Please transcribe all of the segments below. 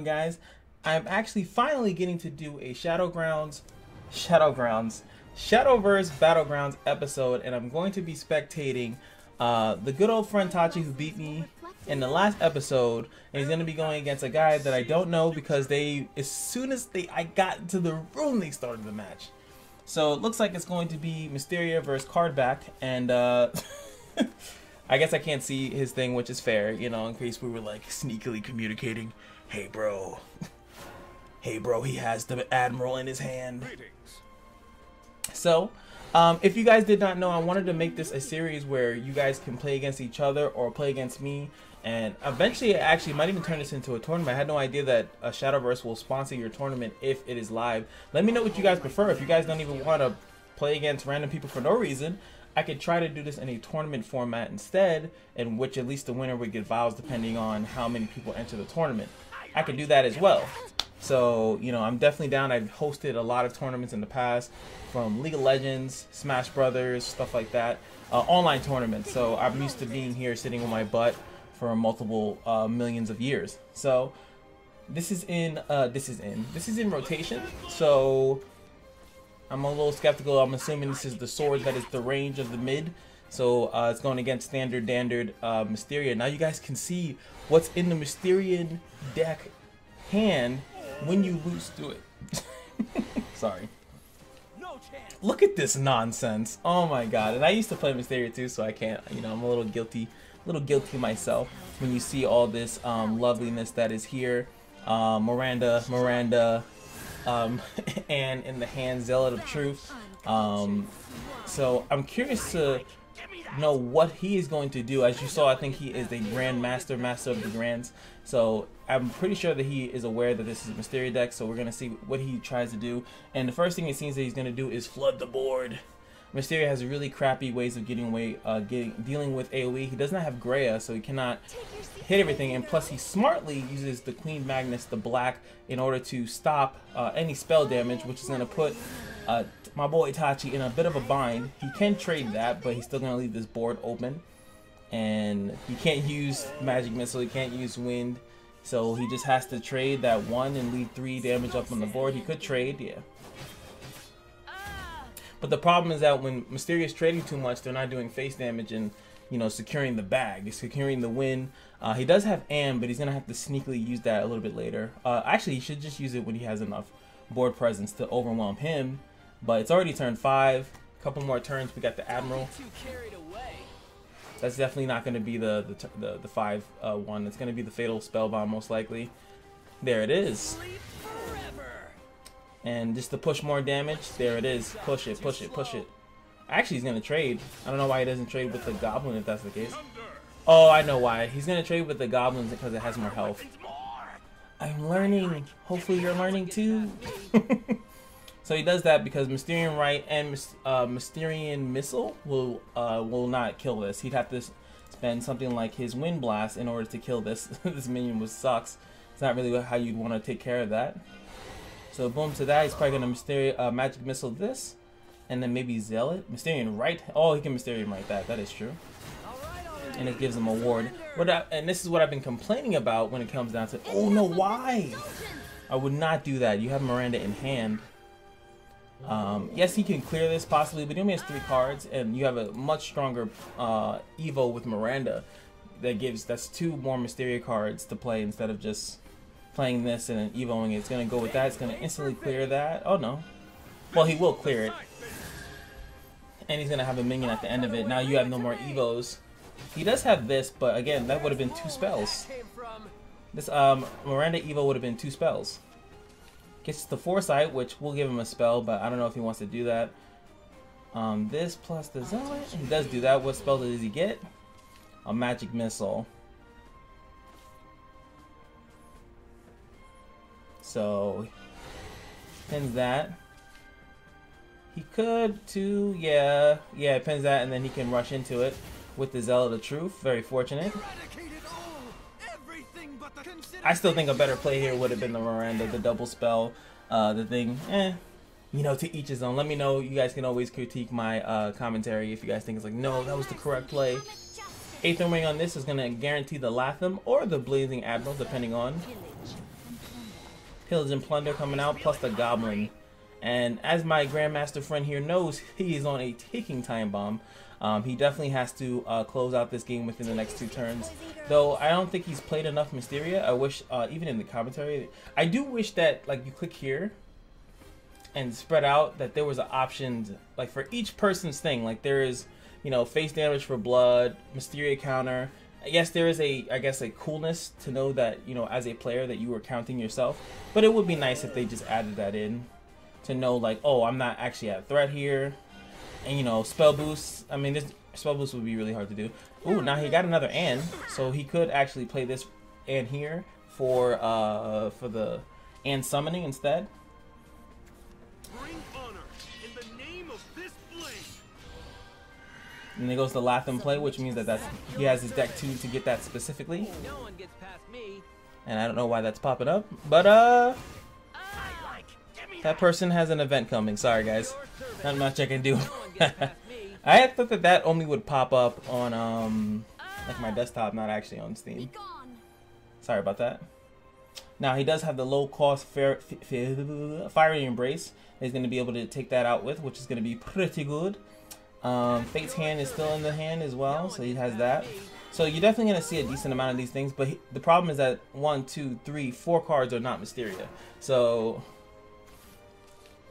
guys. I'm actually finally getting to do a Shadowverse Battlegrounds episode, and I'm going to be spectating the good old friend Tachi, who beat me in the last episode, and he's going to be going against a guy that I don't know, because as soon as I got into the room, they started the match. So it looks like it's going to be Mysteria versus Cardback, and I guess I can't see his thing, which is fair, you know, in case we were like sneakily communicating. Hey bro, hey bro, he has the Admiral in his hand. So, if you guys did not know, I wanted to make this a series where you guys can play against each other or play against me, and eventually I actually might even turn this into a tournament. I had no idea that Shadowverse will sponsor your tournament if it is live. Let me know what you guys prefer. If you guys don't even want to play against random people for no reason, I could try to do this in a tournament format instead, in which at least the winner would get vows depending on how many people enter the tournament. I could do that as well. So, you know, I'm definitely down. I've hosted a lot of tournaments in the past, from League of Legends, Smash Brothers, stuff like that, online tournaments. So I'm used to being here sitting on my butt for multiple millions of years. So this is in rotation. So I'm a little skeptical. I'm assuming this is the sword that is the range of the mid. So it's going against standard Mysteria. Now you guys can see what's in the Mysterian deck hand when you lose to it. Sorry. Look at this nonsense. Oh my god. And I used to play Mysteria too, so I can't, you know, I'm a little guilty myself when you see all this loveliness that is here. Miranda, and in the hand, Zealot of Truth. So I'm curious to know what he is going to do. As you saw, I think he is the Master of the Grands. So I'm pretty sure that he is aware that this is a Mysteria deck, so we're going to see what he tries to do. And the first thing it seems that he's going to do is flood the board. Mysteria has really crappy ways of dealing with AoE. He does not have Greya, so he cannot hit everything, and plus he smartly uses the Queen Magnus, the black, in order to stop any spell damage, which is going to put my boy Tachi in a bit of a bind. He can trade that, but he's still going to leave this board open, and he can't use Magic Missile, he can't use Wind, so he just has to trade that 1 and leave 3 damage up on the board. He could trade, yeah. But the problem is that when Mysteria is trading too much, they're not doing face damage and, you know, securing the bag, securing the win. He does have Am, but he's going to have to sneakily use that a little bit later. Actually, he should just use it when he has enough board presence to overwhelm him. But it's already turn 5. A couple more turns, we got the Admiral. That's definitely not going to be the 5-1. It's going to be the Fatal Spellbound, most likely. There it is. And just to push more damage, there it is. Push it, push it, push it. Actually, he's going to trade. I don't know why he doesn't trade with the Goblin if that's the case. Oh, I know why. He's going to trade with the Goblins because it has more health. I'm learning. Hopefully you're learning too. So he does that because Mysterian Right and Mysterian Missile will not kill this. He'd have to spend something like his Wind Blast in order to kill this. This minion was sucks. It's not really how you'd want to take care of that. So boom to that, he's probably going to Magic Missile this, and then maybe Zealot. Mysterian Right. Oh, he can Mysterian Right that. That is true. And it gives him a ward. And this is what I've been complaining about when it comes down to... Oh, no, why? I would not do that. You have Miranda in hand. Yes, he can clear this possibly, but he only has 3 cards, and you have a much stronger Evo with Miranda. That's 2 more Mysteria cards to play instead of just playing this and then evoing it. It's going to go with that. It's going to instantly clear that. Oh no. Well, he will clear it. And he's going to have a minion at the end of it. Now you have no more evos. He does have this, but again, that would have been 2 spells. This Miranda evo would have been 2 spells. Gets the Foresight, which will give him a spell, but I don't know if he wants to do that. This plus the Zealot. He does do that. What spell does he get? A Magic Missile. So, pins that. He could too, yeah, pins that, and then he can rush into it with the Zealot of Truth. Very fortunate. I still think a better play here would have been the Miranda, the double spell, the thing. You know, to each his own. Let me know. You guys can always critique my commentary if you guys think it's like, no, that was the correct play. 8th ring on this is going to guarantee the Latham or the Blazing Admiral, depending on. Pillage and Plunder coming out, plus the Goblin. And as my Grandmaster friend here knows, he is on a ticking time bomb. He definitely has to close out this game within the next 2 turns. Though I don't think he's played enough Mysteria. I wish, even in the commentary, I do wish that like you click here and spread out, that there was an option like for each person's thing. Like there is, you know, face damage for blood, Mysteria counter. Yes, there is I guess a coolness to know that, you know, as a player that you were counting yourself. But it would be nice if they just added that in. To know like, oh, I'm not actually at threat here. And you know, spell boosts. I mean, this spell boost would be really hard to do. Ooh, now he got another and, so he could actually play this and here for the and summoning instead. Bring honor in the name of this blade. And then goes the Latham play, which means that he has his deck 2 to get that specifically. No one gets past me. And I don't know why that's popping up, but that person has an event coming. Sorry guys, not much I can do. I had thought that only would pop up on like my desktop, not actually on Steam. Sorry about that. Now he does have the low cost Fiery Embrace. He's going to be able to take that out with, which is going to be pretty good. Fate's Hand is still in the hand as well, so he has that. So you're definitely going to see a decent amount of these things, but the problem is that 1, 2, 3, 4 cards are not Mysteria. So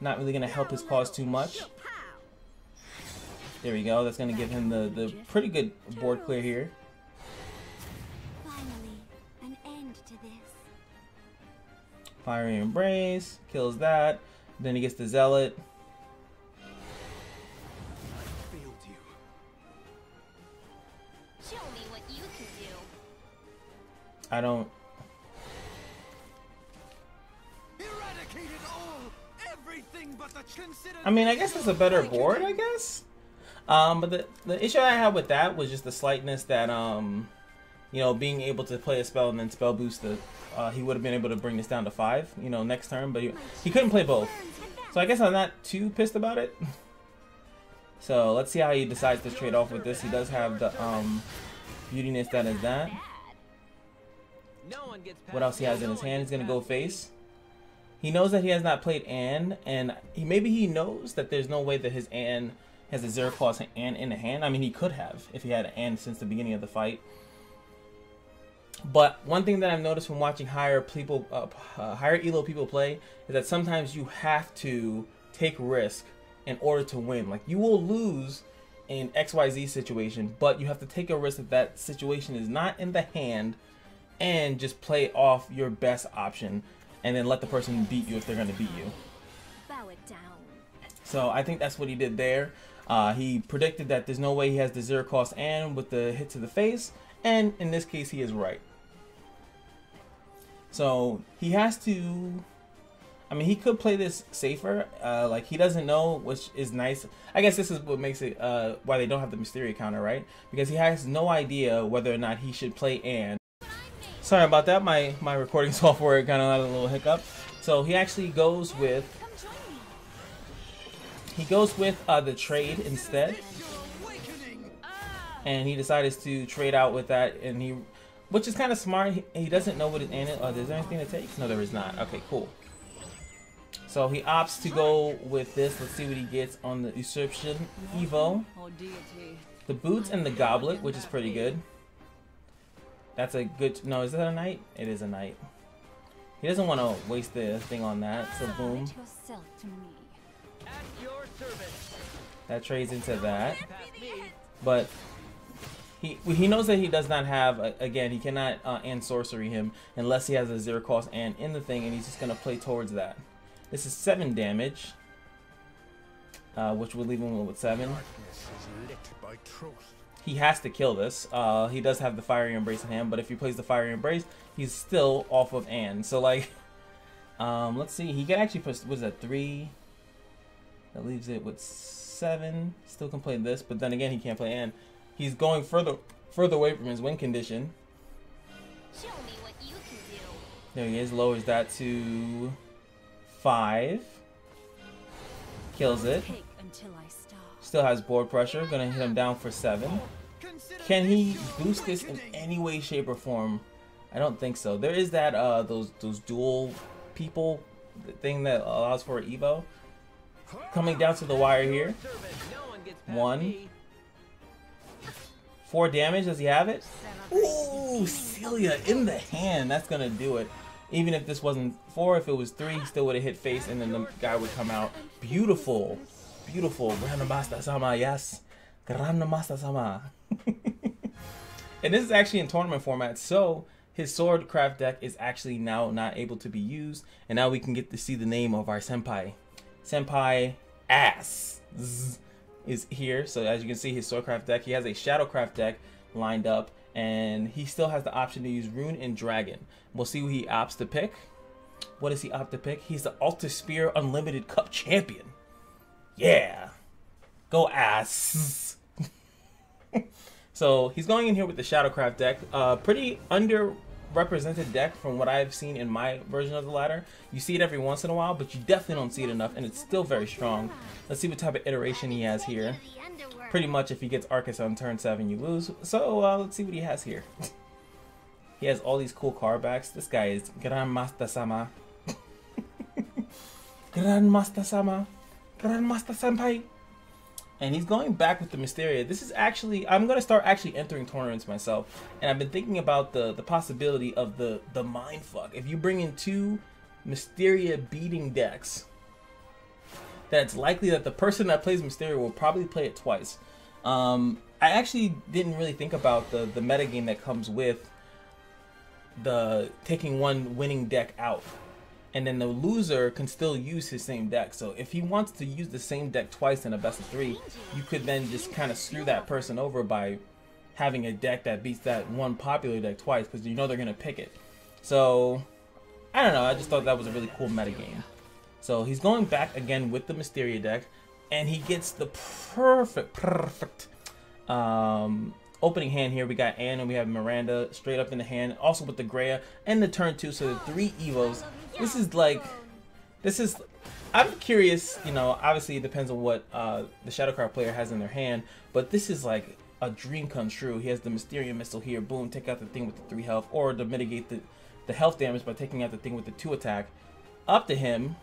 not really going to help his cause too much. There we go. That's going to give him the pretty good board clear here. Finally, an end to this. Fiery Embrace kills that. Then he gets the Zealot. Failed you. Show me what you can do. I don't. Eradicated all, everything but the considered. I mean, I guess it's a better board, I guess. But the issue I had with that was just the slightness that you know, being able to play a spell and then spell boost the he would have been able to bring this down to 5, you know, next turn, but he couldn't play both. So I guess I'm not too pissed about it. So let's see how he decides to trade off with this. He does have the beautiness that is that. What else he has in his hand? He's gonna go face. He knows that he has not played and maybe he knows that there's no way that his and has a 0 cost and in the hand. I mean, he could have if he had an and since the beginning of the fight. But one thing that I've noticed from watching higher elo people play is that sometimes you have to take risk in order to win. Like, you will lose in XYZ situation, but you have to take a risk that that situation is not in the hand and just play off your best option and then let the person beat you if they're going to beat you. Bow it down. So I think that's what he did there. He predicted that there's no way he has the 0 cost and with the hit to the face, and in this case he is right. So he has to, I mean, he could play this safer, like he doesn't know, which is nice. I guess this is what makes it why they don't have the Mysteria counter, right? Because he has no idea whether or not he should play and. Sorry about that, my recording software kind of had a little hiccup. So he actually goes with the trade instead, and he decided to trade out with that, and which is kind of smart. He doesn't know what his and is. Oh, is there anything to take? No, there is not. Okay, cool. So he opts to go with this. Let's see what he gets on the Usurpation Evo. The boots and the goblet, which is pretty good. That's a good. No, is that a knight? It is a knight. He doesn't want to waste the thing on that. So boom. That trades into that. But he knows that he does not have, again, he cannot and sorcery him unless he has a 0 cost and in the thing, and he's just going to play towards that. This is 7 damage, which will leave him with 7. He has to kill this. He does have the Fiery Embrace in hand, but if he plays the Fiery Embrace, he's still off of and. So, like, let's see. He can actually put, what is that, 3? That leaves it with 7. Still can play this, but then again, he can't play and. He's going further away from his win condition. Show me what you can do. There he is. Lowers that to 5. Kills it. Still has board pressure. Gonna hit him down for 7. Can he boost this in any way, shape, or form? I don't think so. There is that those dual people thing that allows for Evo. Coming down to the wire here. 1. 4 damage. Does he have it? Ooh, Celia in the hand. That's gonna do it. Even if this wasn't 4, if it was 3, he still would have hit face, and then the guy would come out. Beautiful, beautiful. Grandmaster Sama, yes. Grandmaster Sama. And this is actually in tournament format, so his swordcraft deck is actually now not able to be used, and now we can get to see the name of our senpai. Senpai Ass is here. So as you can see, his swordcraft deck, he has a shadowcraft deck lined up, and he still has the option to use Rune and Dragon. We'll see what he opts to pick. What does he opt to pick? He's the Alta Spear Unlimited Cup champion. Yeah, go Ass. So he's going in here with the shadowcraft deck. Pretty underrepresented deck from what I've seen in my version of the ladder. You see it every once in a while, but you definitely don't see it enough, and it's still very strong. Let's see what type of iteration he has here. Pretty much if he gets Arcus on turn 7, you lose. So let's see what he has here. He has all these cool card backs. This guy is Grandmaster Sama. Grandmaster Sama. Grandmaster Senpai. And he's going back with the Mysteria. This is actually, I'm going to start actually entering tournaments myself. And I've been thinking about the possibility of the mindfuck. If you bring in 2 Mysteria beating decks, that it's likely that the person that plays Mysteria will probably play it twice. I actually didn't really think about the metagame that comes with the taking one winning deck out. And then the loser can still use his same deck. So if he wants to use the same deck twice in a best of 3, you could then just kind of screw that person over by having a deck that beats that one popular deck twice, because you know they're going to pick it. So, I don't know, I just thought that was a really cool metagame. So he's going back again with the Mysteria deck, and he gets the perfect opening hand here. We got Anne and we have Miranda straight up in the hand, also with the Greya and the turn 2, so the 3 Evos. This is, I'm curious, you know, obviously it depends on what the Shadowcraft player has in their hand, but this is like a dream come true. He has the Mysterium Missile here, boom, take out the thing with the 3 health, or to mitigate the health damage by taking out the thing with the 2 attack, up to him,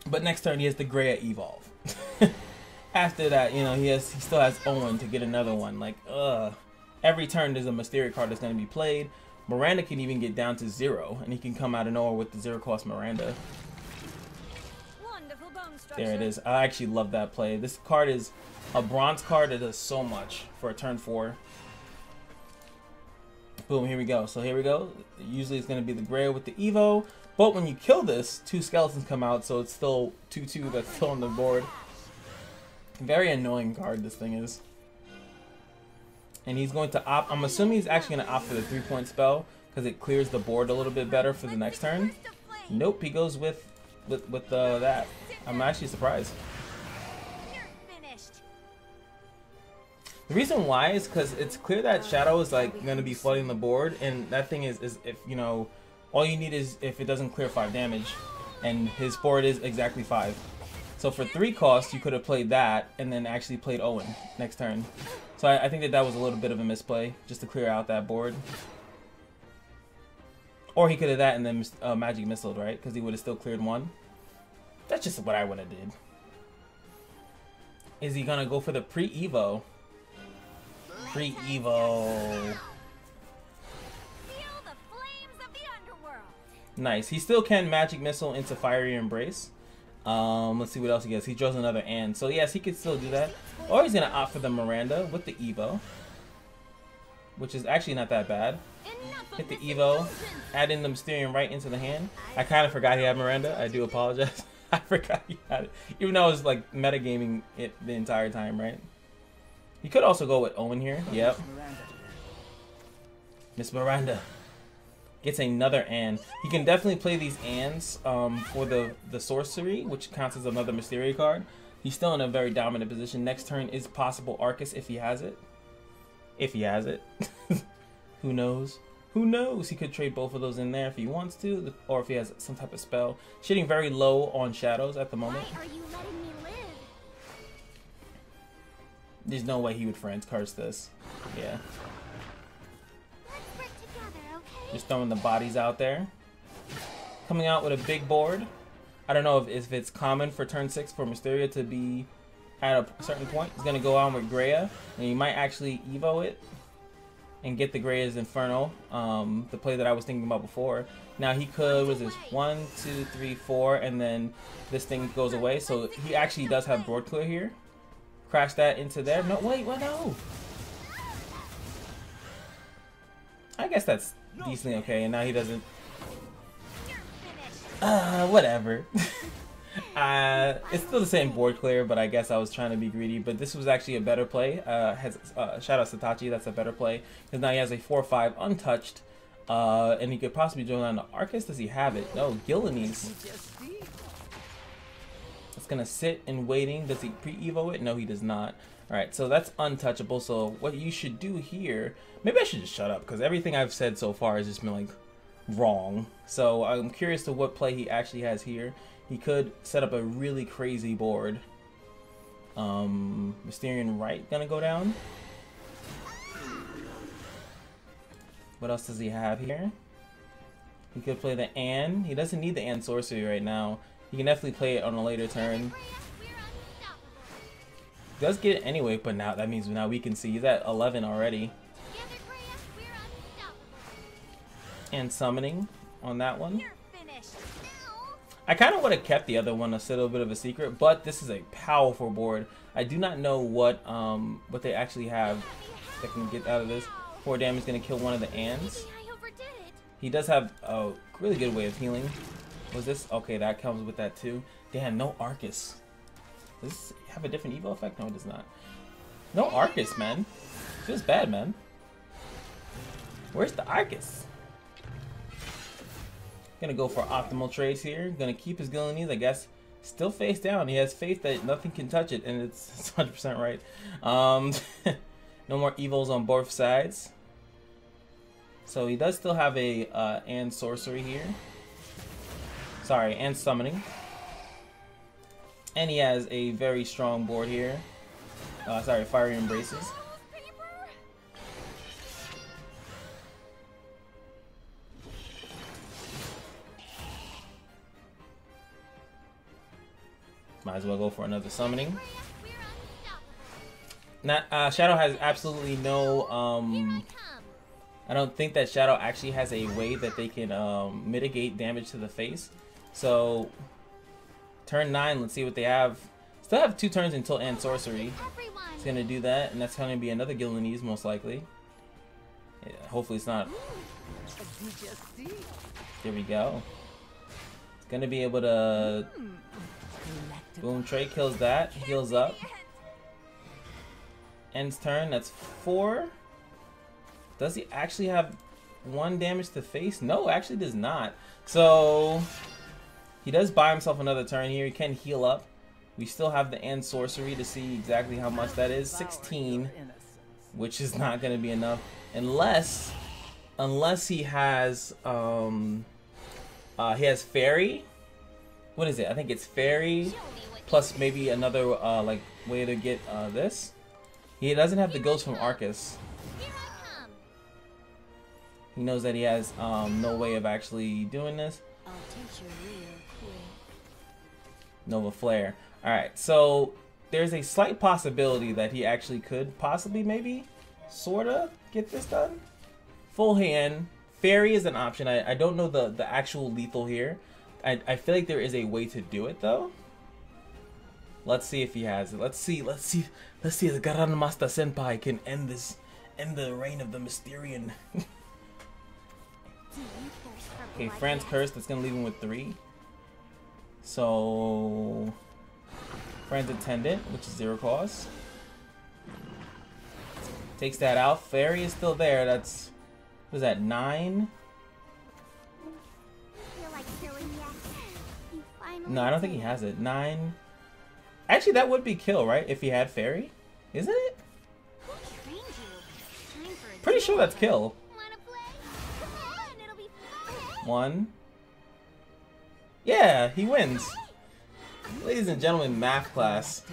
but next turn he has the Greya Evolve. After that, you know, he still has Owen to get another one, like, every turn there's a Mysteria card that's going to be played. Miranda can even get down to 0, and he can come out of nowhere with the 0-cost Miranda. There it is. I actually love that play. This card is a bronze card that does so much for a turn 4. Boom, here we go. So here we go. Usually it's going to be the Greya with the Evo, but when you kill this, 2 skeletons come out, so it's still 2/2 that's still on the board. Very annoying card this thing is. And he's going to opt, I'm assuming he's actually going to opt for the 3-point spell, because it clears the board a little bit better for the next turn. Nope, he goes with that. I'm actually surprised. The reason why is because it's clear that Shadow is like going to be flooding the board, and that thing is if, you know, all you need is if it doesn't clear 5 damage, and his board is exactly 5. So for 3 costs, you could have played that and then actually played Owen next turn. So I think that was a little bit of a misplay, just to clear out that board. Or he could have that and then Magic Missile, right? Because he would have still cleared 1. That's just what I would have did. Is he going to go for the pre-Evo? Pre-Evo. Nice. He still can Magic Missile into Fiery Embrace. Let's see what else he gets. He draws another Anne. So yes, he could still do that. Or he's going to opt for the Miranda with the Evo, which is actually not that bad. Hit the Evo, add in the Mysterium right into the hand. I kind of forgot he had Miranda. I do apologize. I forgot he had it. Even though I was like metagaming it the entire time, right? He could also go with Owen here. Yep. Miss Miranda gets another Anne. He can definitely play these Annes for the sorcery, which counts as another Mysteria card. He's still in a very dominant position. Next turn is possible Arcus if he has it. If he has it. Who knows? Who knows? He could trade both of those in there if he wants to, or if he has some type of spell. Shitting very low on shadows at the moment. Why are you letting me live? There's no way he would friends curse this. Yeah. Let's work together, okay? Just throwing the bodies out there. coming out with a big board. I don't know if it's common for turn 6 for Mysteria to be at a certain point. He's going to go on with Greya, and he might actually Evo it and get the Greya's Inferno, the play that I was thinking about before. Now he could, was this 1, 2, 3, 4, and then this thing goes away. So he actually does have board clear here. Crash that into there. No, wait, what? No. I guess that's decently okay, and now he doesn't. Whatever. It's still the same board clear, but I guess I was trying to be greedy. But this was actually a better play. Has Shadow Satachi, that's a better play. Because now he has a 4/5 untouched. And he could possibly join on the Arcus. Does he have it? No, Gillenese. It's gonna sit and waiting. Does he pre-evo it? No, he does not. Alright, so that's untouchable. So what you should do here, maybe I should just shut up, because everything I've said so far has just been like wrong. So I'm curious to what play he actually has here. He could set up a really crazy board. Mysterian Right gonna go down. What else does he have here? He could play the Ann. He doesn't need the Ann Sorcery right now. He can definitely play it on a later turn. He does get it anyway, but now that means now we can see he's at 11 already. And summoning on that one. I kind of would have kept the other one a little bit of a secret, but this is a powerful board. I do not know what they actually have that can get out of this. 4 damage is going to kill one of the Anns. He does have a really good way of healing. Was this? Okay, that comes with that too. Damn, no Arcus. Does this have a different Evo effect? No, it does not. No Arcus, man. Feels bad, man. Where's the Arcus? Gonna go for optimal trades here. Gonna keep his Gillenese, I guess. Still face down. He has faith that nothing can touch it, and it's 100% right. No more evils on both sides. So he does still have a and sorcery here. Sorry, and summoning. And he has a very strong board here. Sorry, Fiery Embraces. Might as well go for another summoning. Shadow has absolutely no, I don't think that Shadow actually has a way that they can mitigate damage to the face. So, turn 9, let's see what they have. Still have 2 turns until End Sorcery. It's going to do that, and that's going to be another Gillenese most likely. Yeah, hopefully it's not. There we go. It's going to be able to... Boom, Trey kills that, heals up. End's turn, that's 4. Does he actually have 1 damage to face? No, actually does not. So, he does buy himself another turn here. He can heal up. We still have the End Sorcery to see exactly how much that is. 16, which is not going to be enough. Unless he has Fairy. What is it? I think it's Fairy plus maybe another like way to get this. He doesn't have the Ghost from Arcus. He knows that he has no way of actually doing this. Nova Flare. Alright, so there's a slight possibility that he actually could possibly maybe sorta get this done. Full hand. Fairy is an option. I don't know the actual lethal here. I feel like there is a way to do it though. Let's see if he has it. Let's see if Garanmasta Senpai can end the reign of the Mysterian. Okay, Fran's Curse, that's gonna leave him with 3. So Fran's Attendant, which is 0 cost. Takes that out. Fairy is still there. That's, what is that, 9? No, I don't think he has it. 9. Actually, that would be kill, right? If he had Fairy? Isn't it? Pretty sure that's kill. 1. Yeah, he wins. Ladies and gentlemen, math class.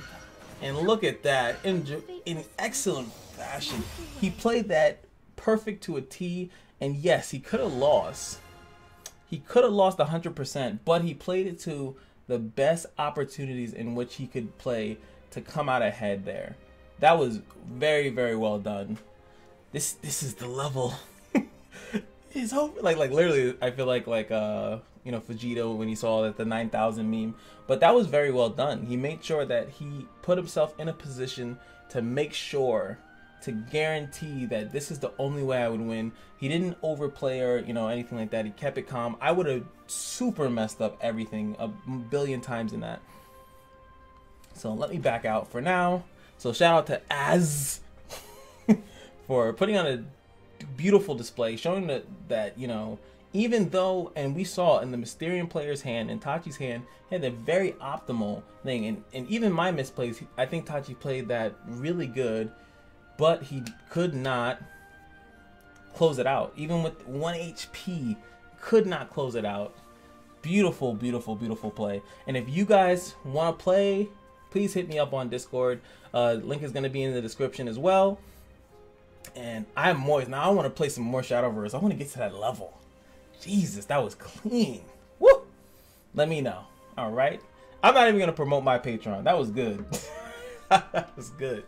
And look at that. In excellent fashion. He played that perfect to a T. And yes, he could have lost. He could have lost 100%, but he played it to the best opportunities in which he could play to come out ahead there. That was very, very well done. This is the level. It's over. Like literally, I feel like you know, Vegito when he saw that the 9,000 meme. But that was very well done. He made sure that he put himself in a position to make sure, to guarantee that this is the only way I would win. He didn't overplay or, you know, anything like that. He kept it calm. I would have super messed up everything a billion times in that. So let me back out for now. So shout out to Az for putting on a beautiful display, showing that you know, even though, and we saw in the Mysterium player's hand and Tachi's hand, he had a very optimal thing, and even my misplays, I think Tachi played that really good, but he could not close it out. Even with 1 HP, could not close it out. Beautiful, beautiful, beautiful play. And if you guys want to play, please hit me up on Discord. Link is going to be in the description as well. And I'm moist. Now I want to play some more Shadowverse. I want to get to that level. Jesus, that was clean. Woo! Let me know. All right. I'm not even going to promote my Patreon. That was good. That was good.